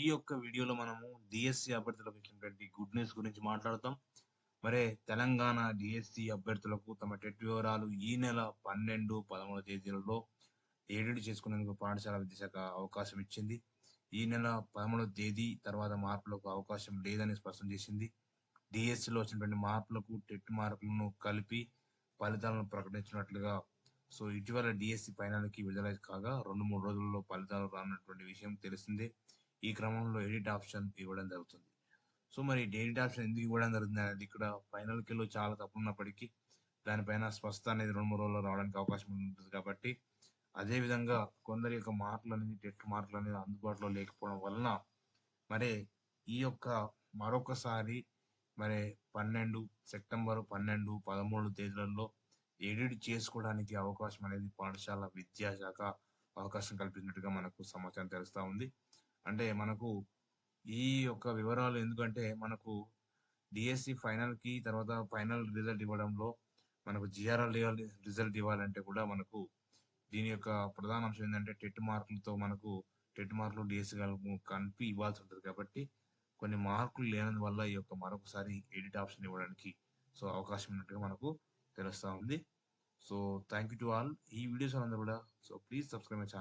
ఈ యొక్క వీడియోలో మనము డిఎస్సి అభ్యర్థులకు ఇచ్చినటువంటి గుడ్ న్యూస్ గురించి మాట్లాడతాం. మరి తెలంగాణ డిఎస్సి అభ్యర్థులకు తమ టెట్ వివరాలు ఈ నెల 12, 13 తేదీలలో ఎడిట్ చేసుకునేందుకు పాఠశాల విద్యాశాఖ అవకాశం ఇచ్చింది. ఈ నెల 13వ తేదీ తర్వాత మార్పులకు అవకాశం లేదని స్పష్టం చేసింది. డిఎస్సిలో వచ్చినటువంటి మార్పులకు టెట్ మార్కులను కలిపి ఫలితాలను ప్రకటించినట్లుగా ఇటీవల డిఎస్సి ఫైనల్కి విడుదల కాగా 2-3 రోజుల్లో ఫలితాలు రానున్నటువంటి విషయం తెలిసిందే. ఈ క్రమంలో ఎడిట్ ఆప్షన్ ఇవ్వడం జరుగుతుంది. మరి ఎడిట్ ఆప్షన్ ఎందుకు ఇవ్వడం జరుగుతుంది అనేది ఇక్కడ ఫైనల్కిలో చాలా తప్పు ఉన్నప్పటికీ దానిపైన స్పష్టత అనేది 2-3 రోజుల్లో రావడానికి అవకాశం ఉంటుంది కాబట్టి, అదేవిధంగా కొందరి యొక్క మార్కులు అనేది టెట్ మార్కులు అనేది అందుబాటులో లేకపోవడం వలన మరి ఈ యొక్క మరొకసారి మరి సెప్టెంబర్ 12, 13 తేదీలలో ఎడిట్ చేసుకోవడానికి అవకాశం అనేది పాఠశాల విద్యాశాఖ అవకాశం కల్పించినట్టుగా మనకు సమాచారం తెలుస్తూ ఉంది. అంటే మనకు ఈ యొక్క వివరాలు ఎందుకంటే మనకు డిఎస్సి ఫైనల్కి తర్వాత ఫైనల్ రిజల్ట్ ఇవ్వడంలో మనకు జిఆర్ఆర్ రిజల్ట్ ఇవ్వాలంటే కూడా మనకు దీని యొక్క ప్రధాన అంశం ఏంటంటే టెట్ మార్కులతో మనకు టెట్ మార్కులు డిఎస్సి కలిపి ఇవ్వాల్సి ఉంటుంది కాబట్టి కొన్ని మార్కులు లేనందువల్ల ఈ యొక్క మరొకసారి ఎడిట్ ఆప్షన్ ఇవ్వడానికి అవకాశం ఉన్నట్టుగా మనకు తెలుస్తూ ఉంది. Thank you to all. ఈ వీడియోస్ అందరూ కూడా ప్లీజ్ సబ్స్క్రైబ్ మై ఛానల్.